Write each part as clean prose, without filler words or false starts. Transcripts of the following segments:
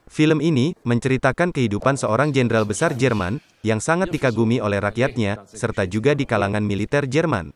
Film ini menceritakan kehidupan seorang jenderal besar Jerman yang sangat dikagumi oleh rakyatnya, serta juga di kalangan militer Jerman.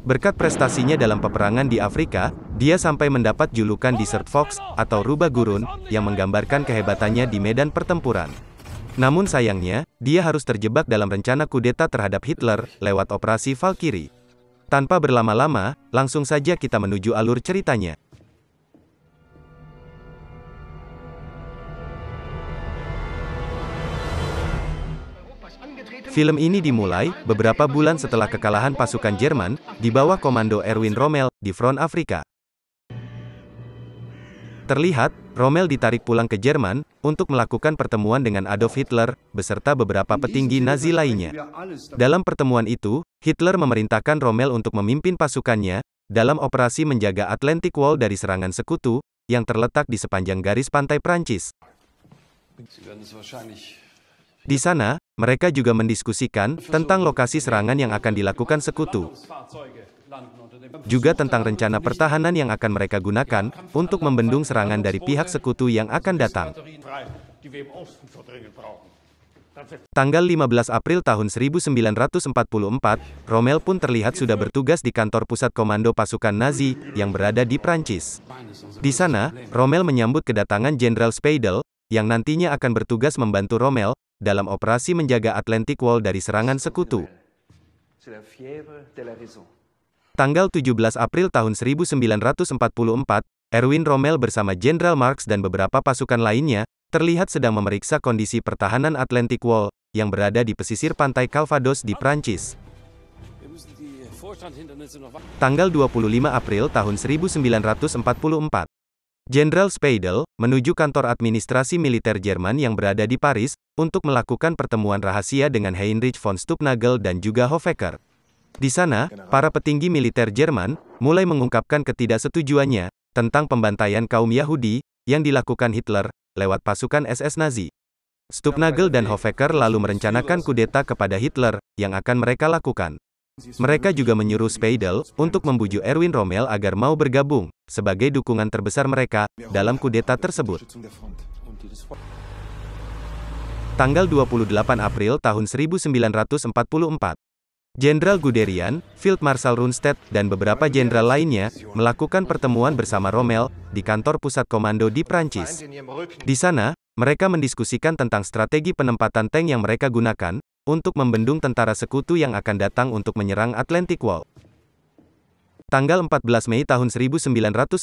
Berkat prestasinya dalam peperangan di Afrika, dia sampai mendapat julukan Desert Fox atau rubah gurun yang menggambarkan kehebatannya di medan pertempuran. Namun sayangnya, dia harus terjebak dalam rencana kudeta terhadap Hitler lewat operasi Valkyrie. Tanpa berlama-lama, langsung saja kita menuju alur ceritanya. Film ini dimulai beberapa bulan setelah kekalahan pasukan Jerman di bawah komando Erwin Rommel di front Afrika. Terlihat, Rommel ditarik pulang ke Jerman untuk melakukan pertemuan dengan Adolf Hitler beserta beberapa petinggi Nazi lainnya. Dalam pertemuan itu, Hitler memerintahkan Rommel untuk memimpin pasukannya dalam operasi menjaga Atlantic Wall dari serangan sekutu yang terletak di sepanjang garis pantai Prancis. Di sana, mereka juga mendiskusikan tentang lokasi serangan yang akan dilakukan sekutu. Juga tentang rencana pertahanan yang akan mereka gunakan untuk membendung serangan dari pihak sekutu yang akan datang. Tanggal 15 April tahun 1944, Rommel pun terlihat sudah bertugas di kantor pusat komando pasukan Nazi yang berada di Prancis. Di sana, Rommel menyambut kedatangan Jenderal Speidel, yang nantinya akan bertugas membantu Rommel dalam operasi menjaga Atlantic Wall dari serangan sekutu. Tanggal 17 April tahun 1944, Erwin Rommel bersama Jenderal Marx dan beberapa pasukan lainnya, terlihat sedang memeriksa kondisi pertahanan Atlantic Wall, yang berada di pesisir pantai Calvados di Prancis. Tanggal 25 April tahun 1944, Jenderal Speidel menuju kantor administrasi militer Jerman yang berada di Paris untuk melakukan pertemuan rahasia dengan Heinrich von Stubnagel dan juga Honecker. Di sana, para petinggi militer Jerman mulai mengungkapkan ketidaksetujuannya tentang pembantaian kaum Yahudi yang dilakukan Hitler lewat pasukan SS Nazi. Stubnagel dan Honecker lalu merencanakan kudeta kepada Hitler yang akan mereka lakukan. Mereka juga menyuruh Speidel untuk membujuk Erwin Rommel agar mau bergabung sebagai dukungan terbesar mereka dalam kudeta tersebut. Tanggal 28 April tahun 1944, Jenderal Guderian, Field Marshal Rundstedt, dan beberapa jenderal lainnya melakukan pertemuan bersama Rommel di kantor pusat komando di Prancis. Di sana, mereka mendiskusikan tentang strategi penempatan tank yang mereka gunakan untuk membendung tentara sekutu yang akan datang untuk menyerang Atlantic Wall. Tanggal 14 Mei tahun 1944,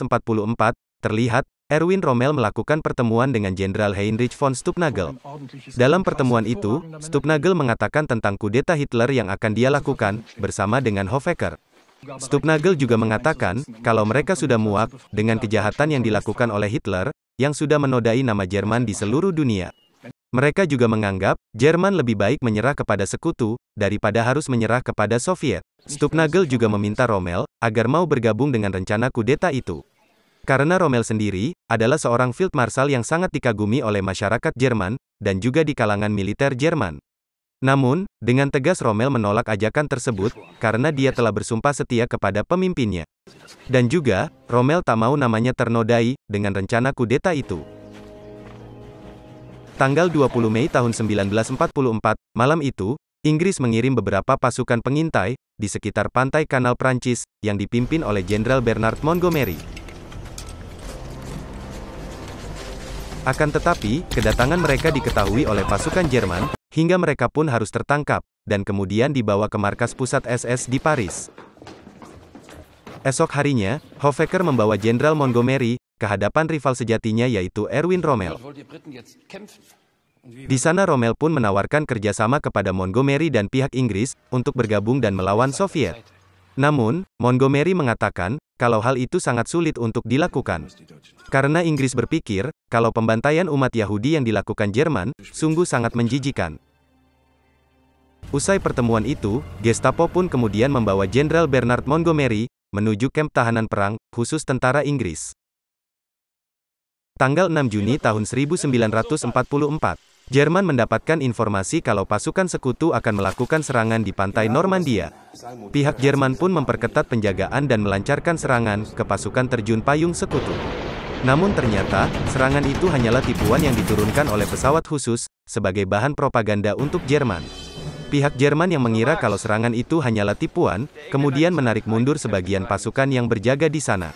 terlihat Erwin Rommel melakukan pertemuan dengan Jenderal Heinrich von Stubnagel. Dalam pertemuan itu, Stubnagel mengatakan tentang kudeta Hitler yang akan dia lakukan bersama dengan Honecker. Stubnagel juga mengatakan kalau mereka sudah muak dengan kejahatan yang dilakukan oleh Hitler yang sudah menodai nama Jerman di seluruh dunia. Mereka juga menganggap Jerman lebih baik menyerah kepada sekutu daripada harus menyerah kepada Soviet. Stubnagel juga meminta Rommel agar mau bergabung dengan rencana kudeta itu. Karena Rommel sendiri adalah seorang field marshal yang sangat dikagumi oleh masyarakat Jerman dan juga di kalangan militer Jerman. Namun, dengan tegas Rommel menolak ajakan tersebut karena dia telah bersumpah setia kepada pemimpinnya. Dan juga, Rommel tak mau namanya ternodai dengan rencana kudeta itu. Tanggal 20 Mei tahun 1944, malam itu, Inggris mengirim beberapa pasukan pengintai di sekitar pantai Kanal Prancis yang dipimpin oleh Jenderal Bernard Montgomery. Akan tetapi, kedatangan mereka diketahui oleh pasukan Jerman, hingga mereka pun harus tertangkap, dan kemudian dibawa ke markas pusat SS di Paris. Esok harinya, Honecker membawa Jenderal Montgomery ke hadapan rival sejatinya yaitu Erwin Rommel. Di sana Rommel pun menawarkan kerjasama kepada Montgomery dan pihak Inggris untuk bergabung dan melawan Soviet. Namun, Montgomery mengatakan kalau hal itu sangat sulit untuk dilakukan. Karena Inggris berpikir kalau pembantaian umat Yahudi yang dilakukan Jerman sungguh sangat menjijikan. Usai pertemuan itu, Gestapo pun kemudian membawa Jenderal Bernard Montgomery menuju kamp tahanan perang khusus tentara Inggris. Tanggal 6 Juni tahun 1944, Jerman mendapatkan informasi kalau pasukan sekutu akan melakukan serangan di pantai Normandia. Pihak Jerman pun memperketat penjagaan dan melancarkan serangan ke pasukan terjun payung sekutu. Namun ternyata, serangan itu hanyalah tipuan yang diturunkan oleh pesawat khusus, sebagai bahan propaganda untuk Jerman. Pihak Jerman yang mengira kalau serangan itu hanyalah tipuan, kemudian menarik mundur sebagian pasukan yang berjaga di sana.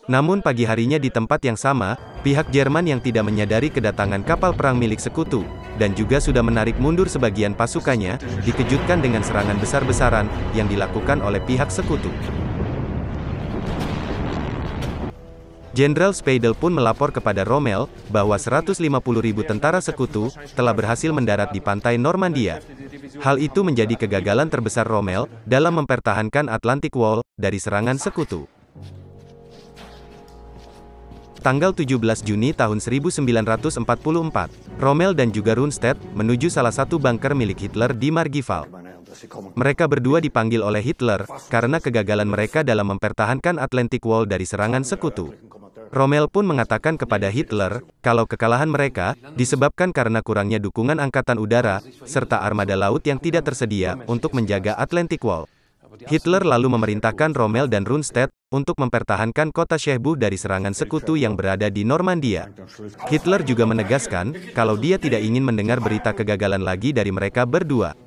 Namun pagi harinya di tempat yang sama, pihak Jerman yang tidak menyadari kedatangan kapal perang milik sekutu, dan juga sudah menarik mundur sebagian pasukannya, dikejutkan dengan serangan besar-besaran, yang dilakukan oleh pihak sekutu. Jenderal Speidel pun melapor kepada Rommel, bahwa 150.000 tentara sekutu, telah berhasil mendarat di pantai Normandia. Hal itu menjadi kegagalan terbesar Rommel, dalam mempertahankan Atlantic Wall, dari serangan sekutu. Tanggal 17 Juni tahun 1944, Rommel dan juga Rundstedt, menuju salah satu bunker milik Hitler di Margifal. Mereka berdua dipanggil oleh Hitler, karena kegagalan mereka dalam mempertahankan Atlantic Wall dari serangan sekutu. Rommel pun mengatakan kepada Hitler, kalau kekalahan mereka, disebabkan karena kurangnya dukungan angkatan udara, serta armada laut yang tidak tersedia, untuk menjaga Atlantic Wall. Hitler lalu memerintahkan Rommel dan Rundstedt, untuk mempertahankan kota Cherbourg dari serangan sekutu yang berada di Normandia. Hitler juga menegaskan, kalau dia tidak ingin mendengar berita kegagalan lagi dari mereka berdua.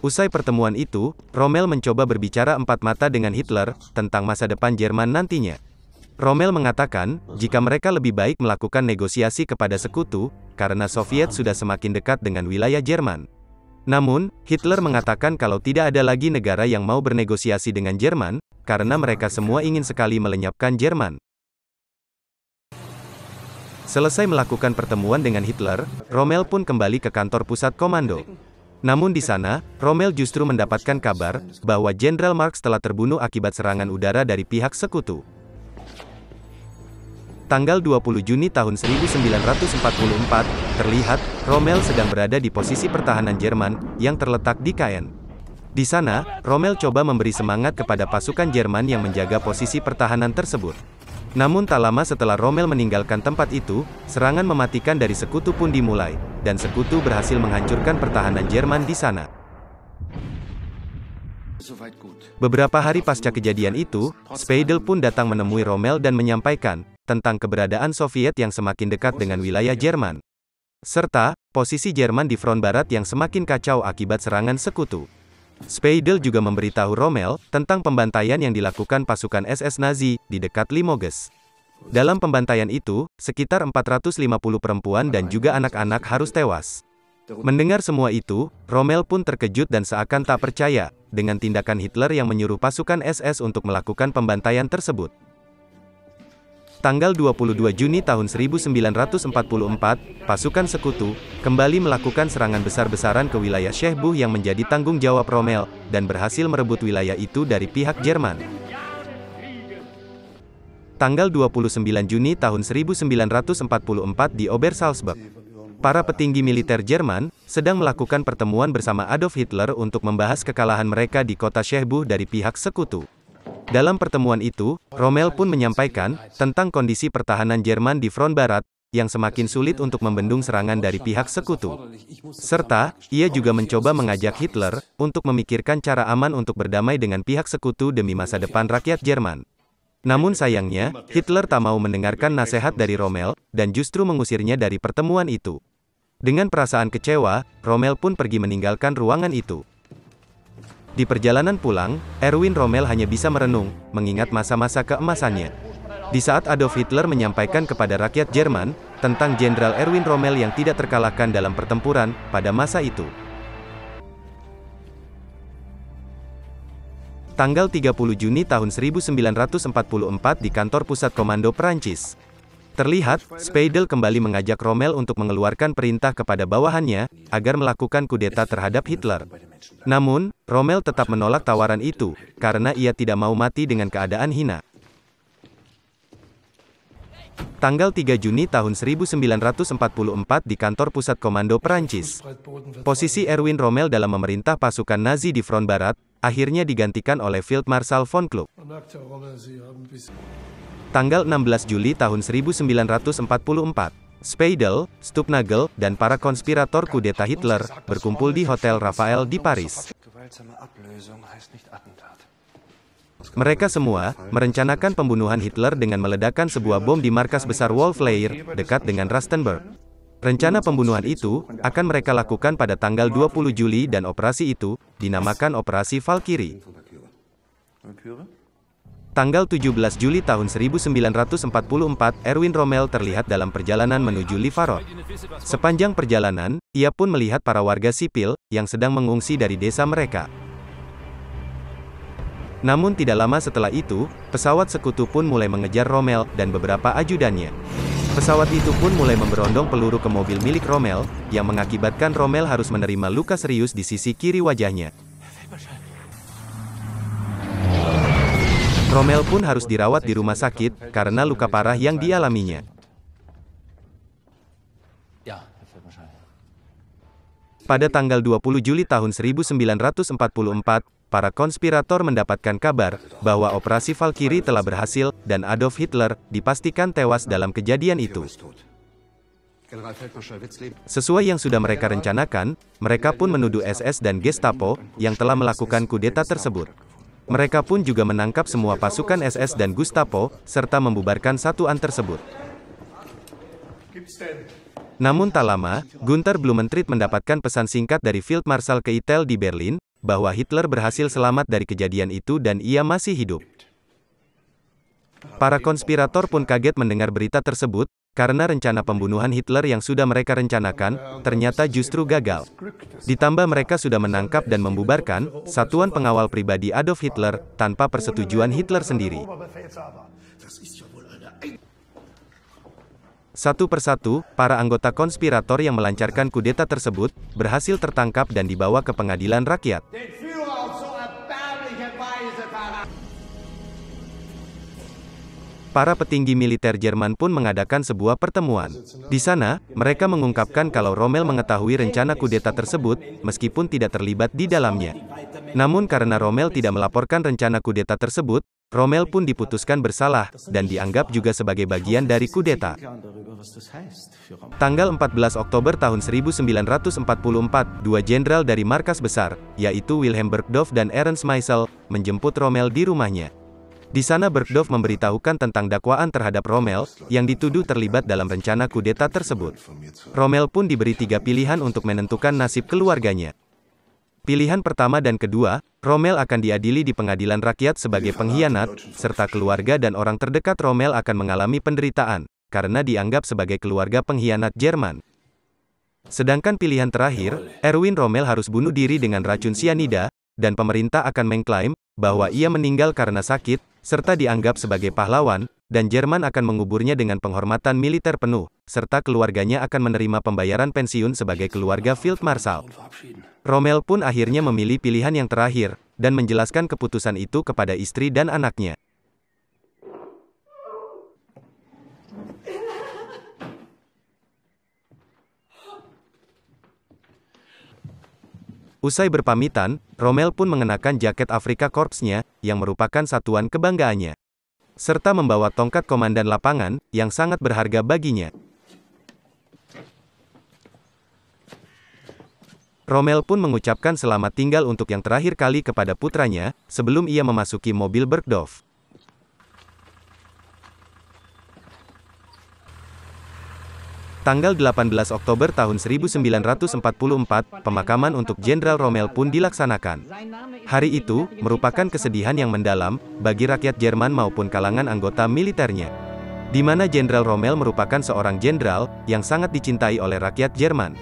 Usai pertemuan itu, Rommel mencoba berbicara empat mata dengan Hitler, tentang masa depan Jerman nantinya. Rommel mengatakan, jika mereka lebih baik melakukan negosiasi kepada sekutu, karena Soviet sudah semakin dekat dengan wilayah Jerman. Namun, Hitler mengatakan kalau tidak ada lagi negara yang mau bernegosiasi dengan Jerman, karena mereka semua ingin sekali melenyapkan Jerman. Selesai melakukan pertemuan dengan Hitler, Rommel pun kembali ke kantor pusat komando. Namun di sana, Rommel justru mendapatkan kabar, bahwa Jenderal Marx telah terbunuh akibat serangan udara dari pihak sekutu. Tanggal 20 Juni tahun 1944, terlihat, Rommel sedang berada di posisi pertahanan Jerman, yang terletak di Caen. Di sana, Rommel coba memberi semangat kepada pasukan Jerman yang menjaga posisi pertahanan tersebut. Namun tak lama setelah Rommel meninggalkan tempat itu, serangan mematikan dari sekutu pun dimulai, dan sekutu berhasil menghancurkan pertahanan Jerman di sana. Beberapa hari pasca kejadian itu, Speidel pun datang menemui Rommel dan menyampaikan, tentang keberadaan Soviet yang semakin dekat dengan wilayah Jerman. Serta, posisi Jerman di front barat yang semakin kacau akibat serangan sekutu. Speidel juga memberitahu Rommel, tentang pembantaian yang dilakukan pasukan SS Nazi, di dekat Limoges. Dalam pembantaian itu, sekitar 450 perempuan dan juga anak-anak harus tewas. Mendengar semua itu, Rommel pun terkejut dan seakan tak percaya, dengan tindakan Hitler yang menyuruh pasukan SS untuk melakukan pembantaian tersebut. Tanggal 22 Juni tahun 1944, pasukan sekutu, kembali melakukan serangan besar-besaran ke wilayah Cherbourg yang menjadi tanggung jawab Rommel, dan berhasil merebut wilayah itu dari pihak Jerman. Tanggal 29 Juni tahun 1944 di Obersalzberg, para petinggi militer Jerman, sedang melakukan pertemuan bersama Adolf Hitler untuk membahas kekalahan mereka di kota Cherbourg dari pihak sekutu. Dalam pertemuan itu, Rommel pun menyampaikan, tentang kondisi pertahanan Jerman di front barat, yang semakin sulit untuk membendung serangan dari pihak sekutu. Serta, ia juga mencoba mengajak Hitler, untuk memikirkan cara aman untuk berdamai dengan pihak sekutu demi masa depan rakyat Jerman. Namun sayangnya, Hitler tak mau mendengarkan nasihat dari Rommel, dan justru mengusirnya dari pertemuan itu. Dengan perasaan kecewa, Rommel pun pergi meninggalkan ruangan itu. Di perjalanan pulang, Erwin Rommel hanya bisa merenung, mengingat masa-masa keemasannya. Di saat Adolf Hitler menyampaikan kepada rakyat Jerman, tentang Jenderal Erwin Rommel yang tidak terkalahkan dalam pertempuran, pada masa itu. Tanggal 30 Juni tahun 1944 di kantor pusat komando Prancis. Terlihat, Speidel kembali mengajak Rommel untuk mengeluarkan perintah kepada bawahannya, agar melakukan kudeta terhadap Hitler. Namun, Rommel tetap menolak tawaran itu, karena ia tidak mau mati dengan keadaan hina. Tanggal 3 Juni tahun 1944 di kantor pusat komando Prancis. Posisi Erwin Rommel dalam memerintah pasukan Nazi di front barat, akhirnya digantikan oleh Feldmarschall von Kluck. Tanggal 16 Juli tahun 1944, Speidel, Stumpnagel, dan para konspirator kudeta Hitler, berkumpul di Hotel Raphael di Paris. Mereka semua merencanakan pembunuhan Hitler dengan meledakkan sebuah bom di markas besar Wolf-Lair, dekat dengan Rastenburg. Rencana pembunuhan itu akan mereka lakukan pada tanggal 20 Juli dan operasi itu dinamakan Operasi Valkyrie. Tanggal 17 Juli tahun 1944, Erwin Rommel terlihat dalam perjalanan menuju Livarot. Sepanjang perjalanan, ia pun melihat para warga sipil yang sedang mengungsi dari desa mereka. Namun tidak lama setelah itu, pesawat sekutu pun mulai mengejar Rommel dan beberapa ajudannya. Pesawat itu pun mulai memberondong peluru ke mobil milik Rommel, yang mengakibatkan Rommel harus menerima luka serius di sisi kiri wajahnya. Rommel pun harus dirawat di rumah sakit, karena luka parah yang dialaminya. Pada tanggal 20 Juli tahun 1944, para konspirator mendapatkan kabar bahwa operasi Valkyrie telah berhasil dan Adolf Hitler dipastikan tewas dalam kejadian itu. Sesuai yang sudah mereka rencanakan, mereka pun menuduh SS dan Gestapo yang telah melakukan kudeta tersebut. Mereka pun juga menangkap semua pasukan SS dan Gestapo serta membubarkan satuan tersebut. Namun tak lama, Gunther Blumentritt mendapatkan pesan singkat dari Field Marshal Keitel di Berlin, bahwa Hitler berhasil selamat dari kejadian itu dan ia masih hidup. Para konspirator pun kaget mendengar berita tersebut, karena rencana pembunuhan Hitler yang sudah mereka rencanakan, ternyata justru gagal. Ditambah mereka sudah menangkap dan membubarkan satuan pengawal pribadi Adolf Hitler, tanpa persetujuan Hitler sendiri. Satu persatu, para anggota konspirator yang melancarkan kudeta tersebut, berhasil tertangkap dan dibawa ke pengadilan rakyat. Para petinggi militer Jerman pun mengadakan sebuah pertemuan. Di sana, mereka mengungkapkan kalau Rommel mengetahui rencana kudeta tersebut, meskipun tidak terlibat di dalamnya. Namun karena Rommel tidak melaporkan rencana kudeta tersebut, Rommel pun diputuskan bersalah, dan dianggap juga sebagai bagian dari kudeta. Tanggal 14 Oktober tahun 1944, dua jenderal dari markas besar, yaitu Wilhelm Burgdorf dan Ernst Maisel, menjemput Rommel di rumahnya. Di sana Burgdorf memberitahukan tentang dakwaan terhadap Rommel, yang dituduh terlibat dalam rencana kudeta tersebut. Rommel pun diberi 3 pilihan untuk menentukan nasib keluarganya. Pilihan pertama dan kedua, Rommel akan diadili di pengadilan rakyat sebagai pengkhianat, serta keluarga dan orang terdekat Rommel akan mengalami penderitaan, karena dianggap sebagai keluarga pengkhianat Jerman. Sedangkan pilihan terakhir, Erwin Rommel harus bunuh diri dengan racun sianida, dan pemerintah akan mengklaim bahwa ia meninggal karena sakit, serta dianggap sebagai pahlawan, dan Jerman akan menguburnya dengan penghormatan militer penuh, serta keluarganya akan menerima pembayaran pensiun sebagai keluarga Field Marshal. Rommel pun akhirnya memilih pilihan yang terakhir, dan menjelaskan keputusan itu kepada istri dan anaknya. Usai berpamitan, Rommel pun mengenakan jaket Afrika Korpsnya, yang merupakan satuan kebanggaannya. Serta membawa tongkat komandan lapangan, yang sangat berharga baginya. Rommel pun mengucapkan selamat tinggal untuk yang terakhir kali kepada putranya, sebelum ia memasuki mobil Burgdorf. Tanggal 18 Oktober tahun 1944, pemakaman untuk Jenderal Rommel pun dilaksanakan. Hari itu, merupakan kesedihan yang mendalam, bagi rakyat Jerman maupun kalangan anggota militernya. Di mana Jenderal Rommel merupakan seorang jenderal, yang sangat dicintai oleh rakyat Jerman.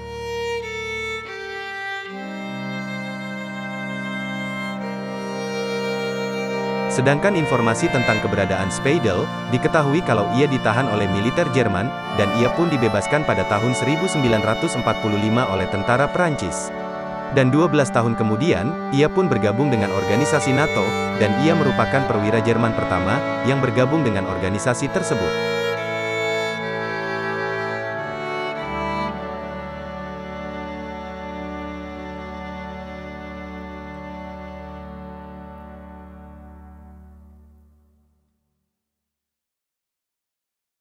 Sedangkan informasi tentang keberadaan Speidel, diketahui kalau ia ditahan oleh militer Jerman, dan ia pun dibebaskan pada tahun 1945 oleh tentara Perancis. Dan 12 tahun kemudian, ia pun bergabung dengan organisasi NATO, dan ia merupakan perwira Jerman pertama, yang bergabung dengan organisasi tersebut.